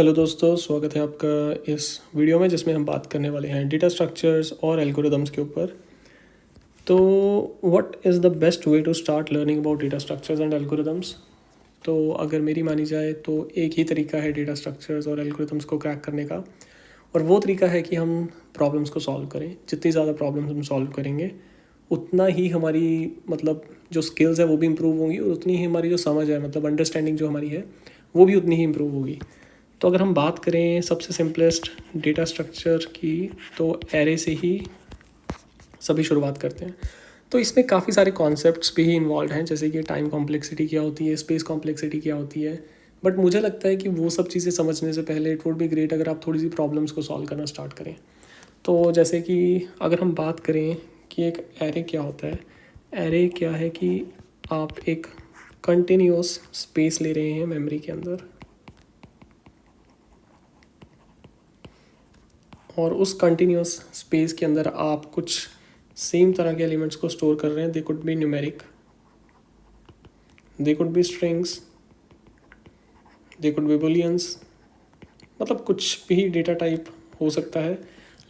Hello दोस्तों, स्वागत है आपका इस वीडियो में जिसमें हम बात करने वाले हैं डेटा स्ट्रक्चर्स और एल्गोरिदम्स के ऊपर। तो what is the best way to start learning about data structures and algorithms. तो अगर मेरी मानी जाए तो एक ही तरीका है डेटा स्ट्रक्चर्स और एल्गोरिदम्स को क्रैक करने का, और वो तरीका है कि हम प्रॉब्लम्स को सॉल्व करें। जितनी ज़्यादा प्रॉब्लम्स हम सॉल्व करेंगे उतना ही हमारी जो स्किल्स है वो भी इम्प्रूव होंगी, और उतनी ही हमारी जो समझ है अंडरस्टैंडिंग जो हमारी है वो भी उतनी ही इम्प्रूव होगी। तो अगर हम बात करें सबसे सिंपलेस्ट डेटा स्ट्रक्चर की, तो एरे से ही सभी शुरुआत करते हैं। तो इसमें काफ़ी सारे कॉन्सेप्ट्स भी इन्वॉल्व हैं, जैसे कि टाइम कॉम्प्लेक्सिटी क्या होती है, स्पेस कॉम्प्लेक्सिटी क्या होती है। बट मुझे लगता है कि वो सब चीज़ें समझने से पहले इट वुड बी ग्रेट अगर आप थोड़ी सी प्रॉब्लम्स को सॉल्व करना स्टार्ट करें। तो जैसे कि अगर हम बात करें कि एक एरे क्या होता है, एरे क्या है कि आप एक कंटिन्यूस स्पेस ले रहे हैं मेमोरी के अंदर, और उस कंटिन्यूस स्पेस के अंदर आप कुछ सेम तरह के एलिमेंट्स को स्टोर कर रहे हैं। They could be numeric, they could be strings, they could be bullions, मतलब कुछ भी डेटा टाइप हो सकता है,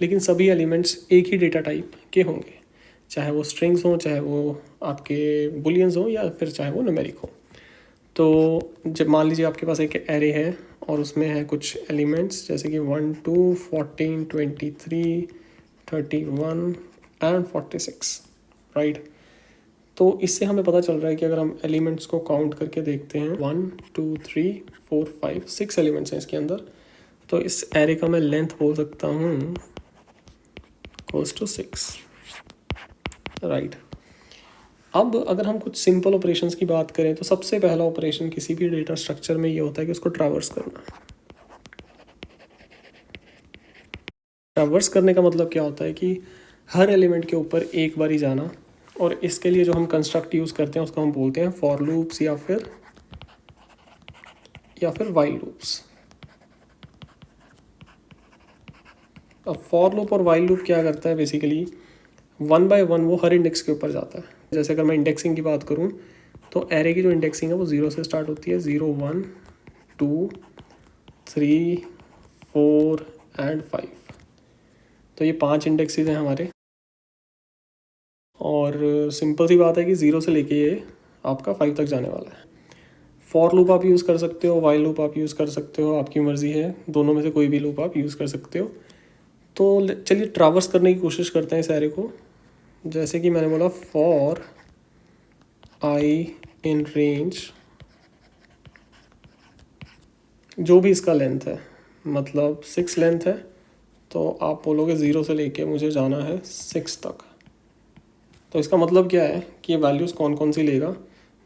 लेकिन सभी एलिमेंट्स एक ही डेटा टाइप के होंगे, चाहे वो स्ट्रिंग्स हों, चाहे वो आपके बुलियंस हों, या फिर चाहे वो न्यूमेरिक हो। तो जब मान लीजिए आपके पास एक एरे है और उसमें है कुछ एलिमेंट्स जैसे कि 1 2 14 23 31 एंड 46, राइट। तो इससे हमें पता चल रहा है कि अगर हम एलिमेंट्स को काउंट करके देखते हैं, 1 2 3 4 5 6 एलिमेंट्स हैं इसके अंदर, तो इस एरे का मैं लेंथ बोल सकता हूँ इक्वल्स टू 6, राइट। अब अगर हम कुछ सिंपल ऑपरेशंस की बात करें, तो सबसे पहला ऑपरेशन किसी भी डेटा स्ट्रक्चर में ये होता है कि उसको ट्रैवर्स करना। ट्रैवर्स करने का मतलब क्या होता है कि हर एलिमेंट के ऊपर एक बार ही जाना, और इसके लिए जो हम कंस्ट्रक्ट यूज़ करते हैं उसको हम बोलते हैं फॉर लूप्स या फिर वाइल लूप्स। अब फॉर लूप और वाइल लूप क्या करता है, बेसिकली 1 बाय 1 वो हर इंडेक्स के ऊपर जाता है। जैसे अगर मैं इंडेक्सिंग की बात करूँ, तो एरे की जो इंडेक्सिंग है वो 0 से स्टार्ट होती है, 0 1 2 3 4 एंड 5। तो ये 5 इंडेक्सेस हैं हमारे, और सिंपल सी बात है कि 0 से लेके ये आपका 5 तक जाने वाला है। फॉर लूप आप यूज़ कर सकते हो, वाइल लूप आप यूज़ कर सकते हो, आपकी मर्ज़ी है, दोनों में से कोई भी लूप आप यूज़ कर सकते हो। तो चलिए ट्रैवर्स करने की कोशिश करते हैं इस एरे को। जैसे कि मैंने बोला, फॉर आई इन रेंज, जो भी इसका लेंथ है, मतलब 6 लेंथ है, तो आप बोलोगे 0 से लेके मुझे जाना है 6 तक। तो इसका मतलब क्या है कि ये वैल्यूज़ कौन कौन सी लेगा।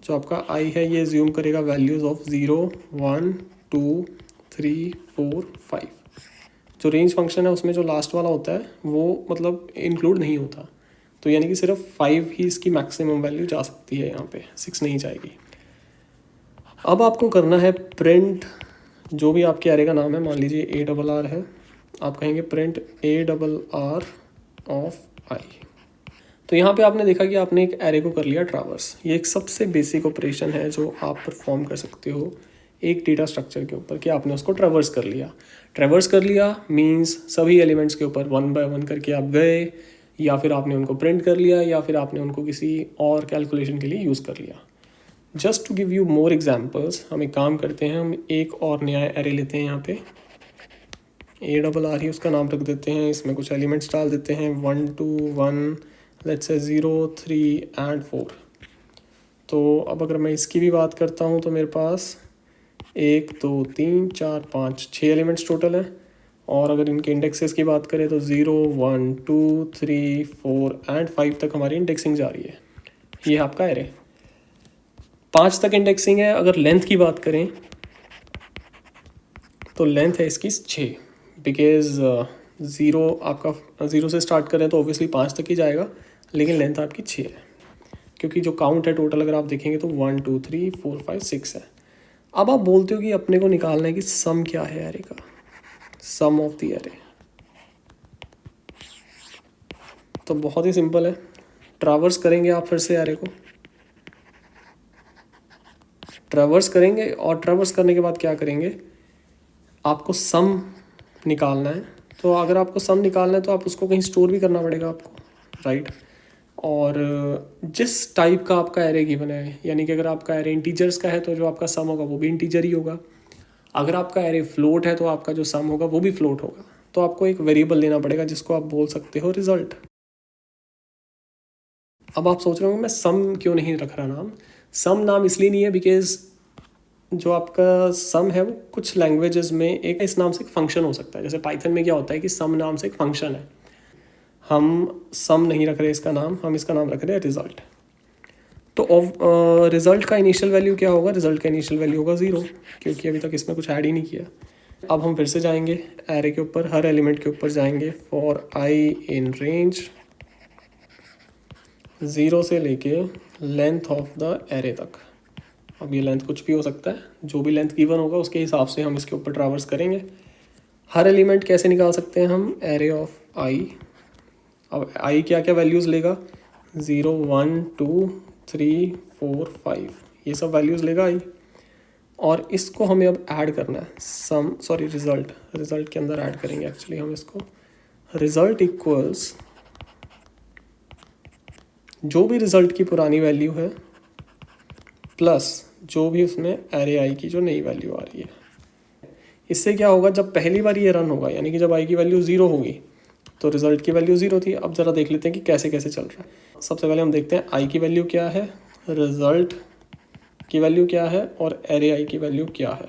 जो आपका आई है ये ज्यूम करेगा वैल्यूज़ ऑफ 0 1 2 3 4 5। जो रेंज फंक्शन है उसमें जो लास्ट वाला होता है वो इंक्लूड नहीं होता, तो यानी कि सिर्फ 5 ही इसकी मैक्सिमम वैल्यू जा सकती है, यहाँ पे 6 नहीं जाएगी। अब आपको करना है प्रिंट, जो भी आपके एरे का नाम है, मान लीजिए ARR है, आप कहेंगे प्रिंट ARR ऑफ आई। तो यहाँ पे आपने देखा कि आपने एक एरे को कर लिया ट्रैवर्स। ये एक सबसे बेसिक ऑपरेशन है जो आप परफॉर्म कर सकते हो एक डेटा स्ट्रक्चर के ऊपर, कि आपने उसको ट्रैवर्स कर लिया। ट्रैवर्स कर लिया मींस सभी एलिमेंट्स के ऊपर 1 बाय 1 करके आप गए, या फिर आपने उनको प्रिंट कर लिया, या फिर आपने उनको किसी और कैलकुलेशन के लिए यूज़ कर लिया। Just to give you more examples, हम एक काम करते हैं, हम एक और नया एरे लेते हैं, यहाँ पे ARR ही उसका नाम रख देते हैं, इसमें कुछ एलिमेंट्स डाल देते हैं 1 2 1, लेट्स से 0 3 एंड 4। तो अब अगर मैं इसकी भी बात करता हूँ तो मेरे पास 1 2 3 4 5 6 एलिमेंट्स टोटल हैं, और अगर इनके इंडेक्सेस की बात करें तो 0 1 2 3 4 एंड 5 तक हमारी इंडेक्सिंग जा रही है। ये आपका एरे 5 तक इंडेक्सिंग है। अगर लेंथ की बात करें तो लेंथ है इसकी 6, बिकॉज 0 से स्टार्ट करें तो ऑब्वियसली 5 तक ही जाएगा, लेकिन लेंथ आपकी 6 है, क्योंकि जो काउंट है टोटल अगर आप देखेंगे तो 1 2 3 4 5 6 है। अब आप बोलते हो कि अपने को निकालना है कि सम क्या है एरे का, सम ऑफ द एरे। तो बहुत ही सिंपल है, ट्रैवर्स करेंगे आप फिर से एरे को, ट्रैवर्स करेंगे, और ट्रैवर्स करने के बाद क्या करेंगे, आपको सम निकालना है, तो अगर आपको सम निकालना है तो आप उसको कहीं स्टोर भी करना पड़ेगा आपको, राइट। और जिस टाइप का आपका एरे गिवन है, यानी कि अगर आपका एरे इंटीजर्स का है तो जो आपका सम होगा वो भी इंटीजर ही होगा, अगर आपका एरे फ्लोट है तो आपका जो सम होगा वो भी फ्लोट होगा। तो आपको एक वेरिएबल लेना पड़ेगा जिसको आप बोल सकते हो रिजल्ट। अब आप सोच रहे हो मैं सम क्यों नहीं रख रहा नाम। सम नाम इसलिए नहीं है बिकॉज जो आपका सम है वो कुछ लैंग्वेजेस में एक इस नाम से एक फंक्शन हो सकता है। जैसे पाइथन में क्या होता है कि सम नाम से एक फंक्शन है, हम सम नहीं रख रहे इसका नाम, हम इसका नाम रख रहे हैं रिजल्ट। तो रिजल्ट का इनिशियल वैल्यू क्या होगा, रिजल्ट का इनिशियल वैल्यू होगा 0, क्योंकि अभी तक इसमें कुछ ऐड ही नहीं किया। अब हम फिर से जाएंगे एरे के ऊपर, हर एलिमेंट के ऊपर जाएंगे फॉर आई इन रेंज 0 से लेके लेंथ ऑफ द एरे तक। अब ये लेंथ कुछ भी हो सकता है, जो भी लेंथ गिवन होगा उसके हिसाब से हम इसके ऊपर ट्रैवर्स करेंगे। हर एलिमेंट कैसे निकाल सकते हैं हम, एरे ऑफ आई। अब आई क्या क्या वैल्यूज़ लेगा, 0 1 2 3 4 5, ये सब वैल्यूज़ लेगा आई। और इसको हमें अब ऐड करना है रिजल्ट के अंदर ऐड करेंगे एक्चुअली हम इसको। रिजल्ट इक्वल्स जो भी रिजल्ट की पुरानी वैल्यू है प्लस जो भी उसमें एरे आई की जो नई वैल्यू आ रही है। इससे क्या होगा, जब पहली बार ये रन होगा, यानी कि जब आई की वैल्यू 0 होगी तो रिजल्ट की वैल्यू 0 थी। अब ज़रा देख लेते हैं कि कैसे कैसे चल रहा है। सबसे पहले हम देखते हैं आई की वैल्यू क्या है, रिजल्ट की वैल्यू क्या है और एरे आई की वैल्यू क्या है।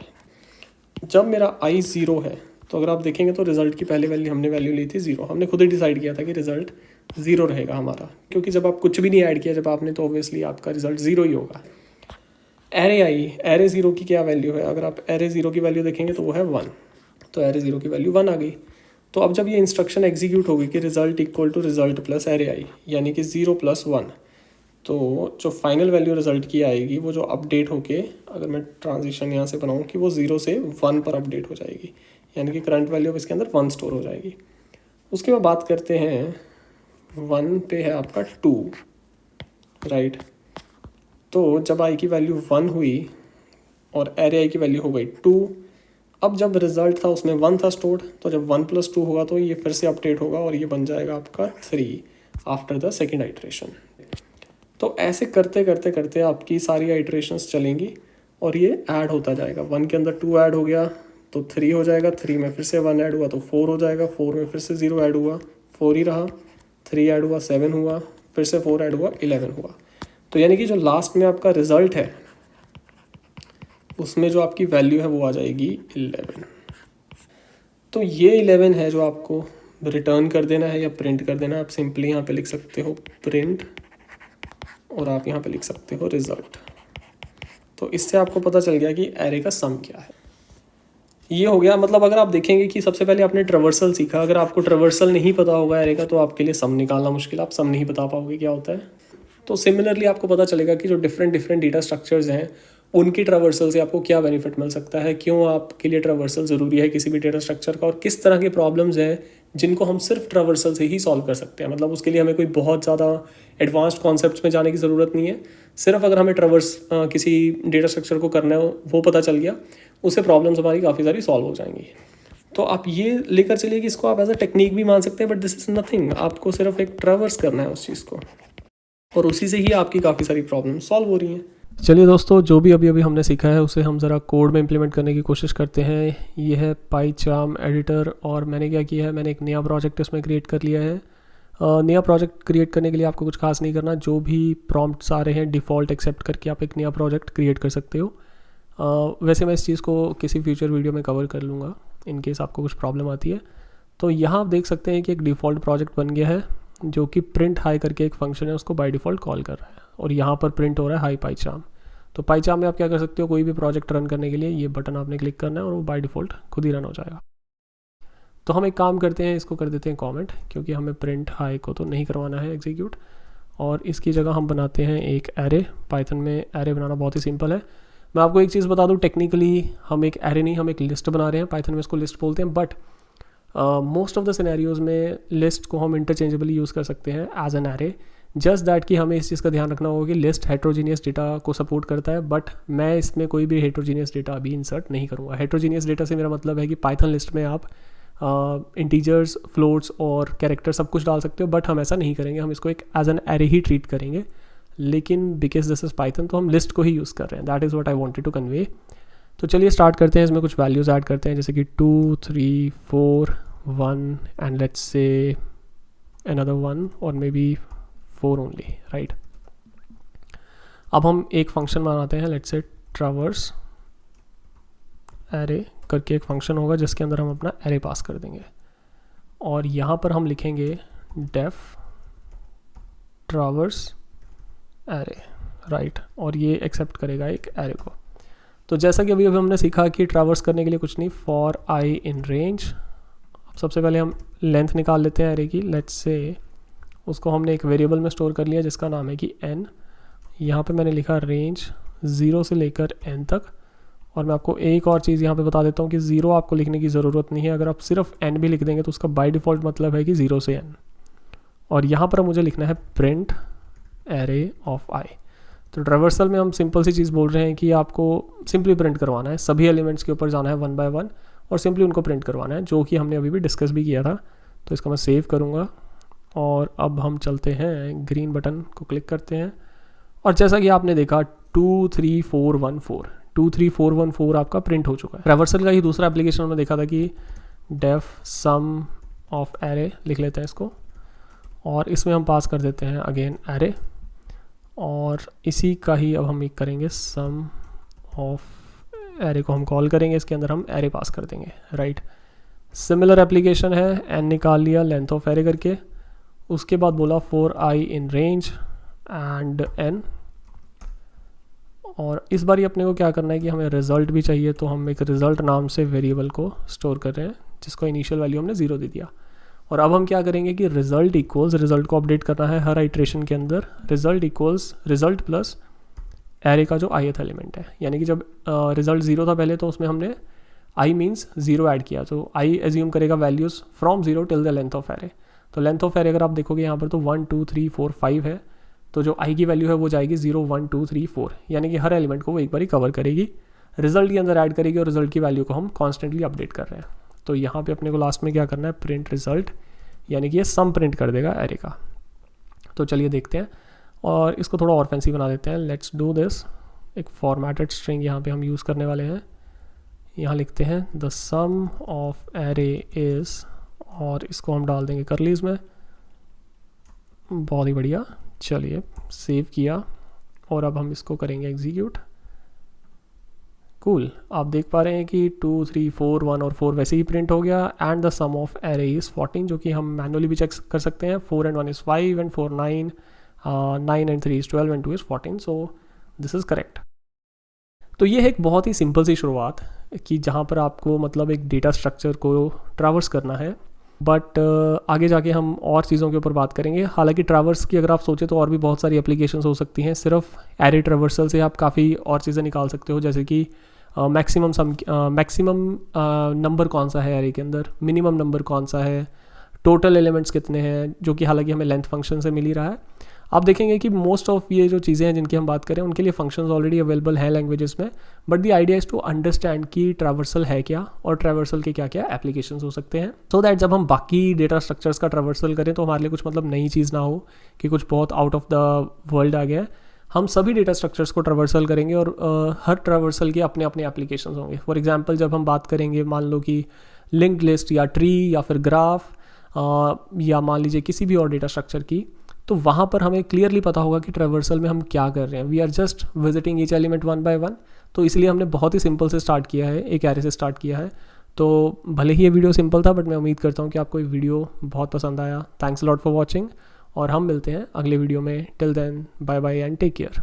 जब मेरा आई 0 है तो अगर आप देखेंगे तो रिजल्ट की पहले हमने वैल्यू ली थी 0। हमने खुद ही डिसाइड किया था कि रिजल्ट 0 रहेगा हमारा, क्योंकि जब आप कुछ भी नहीं ऐड किया जब आपने, तो ऑब्वियसली आपका रिजल्ट 0 ही होगा। एरे 0 की क्या वैल्यू है, अगर आप एरे 0 की वैल्यू देखेंगे तो वो है 1, तो एरे 0 की वैल्यू 1 आ गई। तो अब जब ये इंस्ट्रक्शन एग्जीक्यूट होगी कि result equal to result plus array i, यानी कि 0 प्लस 1, तो जो फाइनल वैल्यू रिजल्ट की आएगी वो जो अपडेट होके, अगर मैं ट्रांजिशन यहाँ से बनाऊँ कि वो 0 से 1 पर अपडेट हो जाएगी, यानी कि करंट वैल्यू अब इसके अंदर 1 स्टोर हो जाएगी। उसके बाद बात करते हैं 1 पे है आपका 2, राइट। तो जब आई की वैल्यू 1 हुई और एरे आई की वैल्यू हो गई 2, अब जब रिजल्ट था उसमें 1 था स्टोर्ड, तो जब 1 + 2 होगा तो ये फिर से अपडेट होगा और ये बन जाएगा आपका 3 आफ्टर द सेकेंड आइट्रेशन। तो ऐसे करते करते करते आपकी सारी आइट्रेशंस चलेंगी और ये ऐड होता जाएगा। 1 के अंदर 2 ऐड हो गया तो 3 हो जाएगा, 3 में फिर से 1 ऐड हुआ तो 4 हो जाएगा, 4 में फिर से 0 ऐड हुआ 4 ही रहा, 3 ऐड हुआ 7 हुआ, फिर से 4 ऐड हुआ 11 हुआ। तो यानी कि जो लास्ट में आपका रिजल्ट है उसमें जो आपकी वैल्यू है वो आ जाएगी 11। तो ये 11 है जो आपको रिटर्न कर देना है या प्रिंट कर देना है। आप सिंपली यहाँ पे लिख सकते हो प्रिंट और आप यहाँ पे लिख सकते हो रिजल्ट। तो इससे आपको पता चल गया कि एरे का सम क्या है। ये हो गया। मतलब अगर आप देखेंगे कि सबसे पहले आपने ट्रैवर्सल सीखा, अगर आपको ट्रैवर्सल नहीं पता होगा एरे का तो आपके लिए सम निकालना मुश्किल, आप सम नहीं बता पाओगे क्या होता है। तो सिमिलरली आपको पता चलेगा कि जो डिफरेंट डेटा स्ट्रक्चर्स हैं उनकी ट्रैवर्सल से आपको क्या बेनिफिट मिल सकता है, क्यों आपके लिए ट्रैवर्सल ज़रूरी है किसी भी डेटा स्ट्रक्चर का, और किस तरह के प्रॉब्लम्स हैं जिनको हम सिर्फ ट्रैवर्सल से ही सॉल्व कर सकते हैं। मतलब उसके लिए हमें कोई बहुत ज़्यादा एडवांस्ड कॉन्सेप्ट्स में जाने की ज़रूरत नहीं है। सिर्फ अगर हमें किसी डेटा स्ट्रक्चर को करना है वो पता चल गया, उससे प्रॉब्लम्स हमारी काफ़ी सारी सॉल्व हो जाएंगी। तो आप ये लेकर चलिए कि इसको आप एज अ टेक्निक भी मान सकते हैं, बट दिस इज़ नथिंग। आपको सिर्फ एक ट्रैवर्स करना है उस चीज़ को और उसी से ही आपकी काफ़ी सारी प्रॉब्लम सॉल्व हो रही हैं। चलिए दोस्तों, जो भी अभी हमने सीखा है उसे हम ज़रा कोड में इम्प्लीमेंट करने की कोशिश करते हैं। ये है पाईचार्म एडिटर और मैंने क्या किया है, मैंने एक नया प्रोजेक्ट इसमें क्रिएट कर लिया है। नया प्रोजेक्ट क्रिएट करने के लिए आपको कुछ खास नहीं करना, जो भी प्रॉम्प्ट्स आ रहे हैं डिफ़ॉल्ट एक्सेप्ट करके आप एक नया प्रोजेक्ट क्रिएट कर सकते हो। वैसे मैं इस चीज़ को किसी फ्यूचर वीडियो में कवर कर लूँगा इन केस आपको कुछ प्रॉब्लम आती है। तो यहाँ आप देख सकते हैं कि एक डिफ़ॉल्ट प्रोजेक्ट बन गया है जो कि प्रिंट हाई करके एक फंक्शन है उसको बाय डिफ़ॉल्ट कॉल कर रहा है और यहाँ पर प्रिंट हो रहा है हाई पाईचार्म। तो पाईचार्म में आप क्या कर सकते हो, कोई भी प्रोजेक्ट रन करने के लिए ये बटन आपने क्लिक करना है और वो बाय डिफ़ॉल्ट खुद ही रन हो जाएगा। तो हम एक काम करते हैं, इसको कर देते हैं कमेंट, क्योंकि हमें प्रिंट हाई को तो नहीं करवाना है एग्जीक्यूट, और इसकी जगह हम बनाते हैं एक एरे। पाइथन में एरे बनाना बहुत ही सिंपल है। मैं आपको एक चीज़ बता दूं, टेक्निकली हम एक एरे नहीं, हम एक लिस्ट बना रहे हैं। पाइथन में इसको लिस्ट बोलते हैं, but most of the scenarios में लिस्ट को हम इंटरचेंजेबली यूज़ कर सकते हैं as an array. Just that कि हमें इस चीज़ का ध्यान रखना होगा कि लिस्ट हेट्रोजीनियस डेटा को सपोर्ट करता है, बट मैं इसमें कोई भी हेट्रोजीनियस डेटा अभी इंसर्ट नहीं करूँगा। हेट्रोजीनियस डेटा से मेरा मतलब है कि पाइथन लिस्ट में आप इंटीजर्स, फ्लोट्स और कैरेक्टर सब कुछ डाल सकते हो, बट हम ऐसा नहीं करेंगे, हम इसको एक एज एन एरे ही ट्रीट करेंगे। लेकिन बिकॉज दिस इज़ पाइथन तो हम लिस्ट को ही यूज़ कर रहे हैं, that is what I wanted to convey. तो चलिए स्टार्ट करते हैं, इसमें कुछ वैल्यूज़ ऐड करते हैं, जैसे कि 2 3 4 1 एंड लेट्स से another 1 और मे बी 4 ओनली, राइट। अब हम एक फंक्शन बनाते हैं, लेट्स से ट्रावर्स एरे करके एक फंक्शन होगा जिसके अंदर हम अपना एरे पास कर देंगे, और यहाँ पर हम लिखेंगे डेफ ट्रावर्स एरे, राइट, और ये एक्सेप्ट करेगा एक एरे को। तो जैसा कि अभी हमने सीखा कि ट्रावर्स करने के लिए कुछ नहीं, फॉर आई इन रेंज। अब सबसे पहले हम लेंथ निकाल लेते हैं एरे की, लेट्स से उसको हमने एक वेरिएबल में स्टोर कर लिया जिसका नाम है कि n। यहाँ पे मैंने लिखा रेंज 0 से लेकर n तक, और मैं आपको एक और चीज़ यहाँ पे बता देता हूँ कि 0 आपको लिखने की ज़रूरत नहीं है, अगर आप सिर्फ n भी लिख देंगे तो उसका बाय डिफ़ॉल्ट मतलब है कि 0 से n। और यहाँ पर मुझे लिखना है प्रिंट एरे ऑफ आई। तो ट्रावर्सल में हम सिंपल सी चीज़ बोल रहे हैं कि आपको सिंपली प्रिंट करवाना है, सभी एलिमेंट्स के ऊपर जाना है 1 बाय 1 और सिंपली उनको प्रिंट करवाना है, जो कि हमने अभी भी डिस्कस भी किया था। तो इसको मैं सेव करूँगा और अब हम चलते हैं, ग्रीन बटन को क्लिक करते हैं, और जैसा कि आपने देखा 23414 23414 आपका प्रिंट हो चुका है। ट्रावर्सल का ही दूसरा एप्लीकेशन हमने देखा था कि डेफ सम ऑफ एरे लिख लेते हैं इसको, और इसमें हम पास कर देते हैं अगेन एरे, और इसी का ही अब हम एक करेंगे सम ऑफ एरे को हम कॉल करेंगे, इसके अंदर हम एरे पास कर देंगे, राइट। सिमिलर एप्लीकेशन है, एन निकाल लिया लेंथ ऑफ एरे करके, उसके बाद बोला for i in range and n, और इस बार अपने को क्या करना है कि हमें रिजल्ट भी चाहिए, तो हम एक रिजल्ट नाम से वेरिएबल को स्टोर कर रहे हैं जिसको इनिशियल वैल्यू हमने 0 दे दिया। और अब हम क्या करेंगे कि रिजल्ट इक्वल्स, रिजल्ट को अपडेट करना है हर आइट्रेशन के अंदर, result equals result plus array का जो ith एलिमेंट है, यानी कि जब रिजल्ट 0 था पहले तो उसमें हमने आई मीन्स 0 ऐड किया, तो आई एज्यूम करेगा values from 0 till the length of array. तो लेंथ ऑफ एरे अगर आप देखोगे यहाँ पर तो 1 2 3 4 5 है, तो जो आई की वैल्यू है वो जाएगी 0 1 2 3 4, यानी कि हर एलिमेंट को वो एक बार ही कवर करेगी, रिजल्ट के अंदर ऐड करेगी, और रिजल्ट की वैल्यू को हम कॉन्स्टेंटली अपडेट कर रहे हैं। तो यहाँ पे अपने को लास्ट में क्या करना है, प्रिंट रिजल्ट, यानी कि ये सम प्रिंट कर देगा एरे का। तो चलिए देखते हैं, और इसको थोड़ा और फैंसी बना देते हैं, लेट्स डू दिस। एक फॉर्मेटेड स्ट्रिंग यहाँ पे हम यूज़ करने वाले हैं, यहाँ लिखते हैं the sum of array is, और इसको हम डाल देंगे कर्लीज में। बहुत ही बढ़िया, चलिए सेव किया, और अब हम इसको करेंगे एग्जीक्यूट। कूल, आप देख पा रहे हैं कि 2 3 4 1 और 4 वैसे ही प्रिंट हो गया, and the sum of array is 14, जो कि हम मैनुअली भी चेक कर सकते हैं। 4 and 1 is 5 and 4 9, 9 and 3 is 12 and 2 is 14, so this is correct। तो ये है एक बहुत ही सिंपल सी शुरुआत कि जहाँ पर आपको मतलब एक डेटा स्ट्रक्चर को ट्रावर्स करना है, बट आगे जाके हम और चीज़ों के ऊपर बात करेंगे। हालांकि ट्रावर्स की अगर आप सोचें तो और भी बहुत सारी एप्लीकेशंस हो सकती हैं, सिर्फ एरे ट्रावर्सल से आप काफ़ी और चीज़ें निकाल सकते हो, जैसे कि मैक्सिमम नंबर कौन सा है एरे के अंदर, मिनिमम नंबर कौन सा है, टोटल एलिमेंट्स कितने हैं, जो कि हालांकि हमें लेंथ फंक्शन से मिल ही रहा है। आप देखेंगे कि मोस्ट ऑफ ये जो चीज़ें हैं जिनकी हम बात करें उनके लिए फंक्शंस ऑलरेडी अवेलेबल है लैंग्वेजेस में, but the idea is to understand कि ट्रावर्सल है क्या और ट्रावर्सल के क्या क्या एप्लीकेशंस हो सकते हैं, सो दैट जब हम बाकी डेटा स्ट्रक्चर्स का ट्रावर्सल करें तो हमारे लिए कुछ मतलब नई चीज़ ना हो कि कुछ बहुत आउट ऑफ द वर्ल्ड आ गया है। हम सभी डेटा स्ट्रक्चर्स को ट्रावर्सल करेंगे और हर ट्रावर्सल के अपने अपने एप्लीकेशंस होंगे। फॉर एग्जांपल जब हम बात करेंगे मान लो कि लिंक्ड लिस्ट या ट्री या फिर ग्राफ या मान लीजिए किसी भी और डेटा स्ट्रक्चर की, तो वहाँ पर हमें क्लियरली पता होगा कि ट्रावर्सल में हम क्या कर रहे हैं। We are just visiting each element 1 by 1, तो इसलिए हमने बहुत ही सिंपल से स्टार्ट किया है, एक एरे से स्टार्ट किया है। तो भले ही ये वीडियो सिंपल था, बट मैं उम्मीद करता हूँ कि आपको ये वीडियो बहुत पसंद आया। थैंक्स लॉट फॉर वॉचिंग, और हम मिलते हैं अगले वीडियो में। Till then bye bye and take care.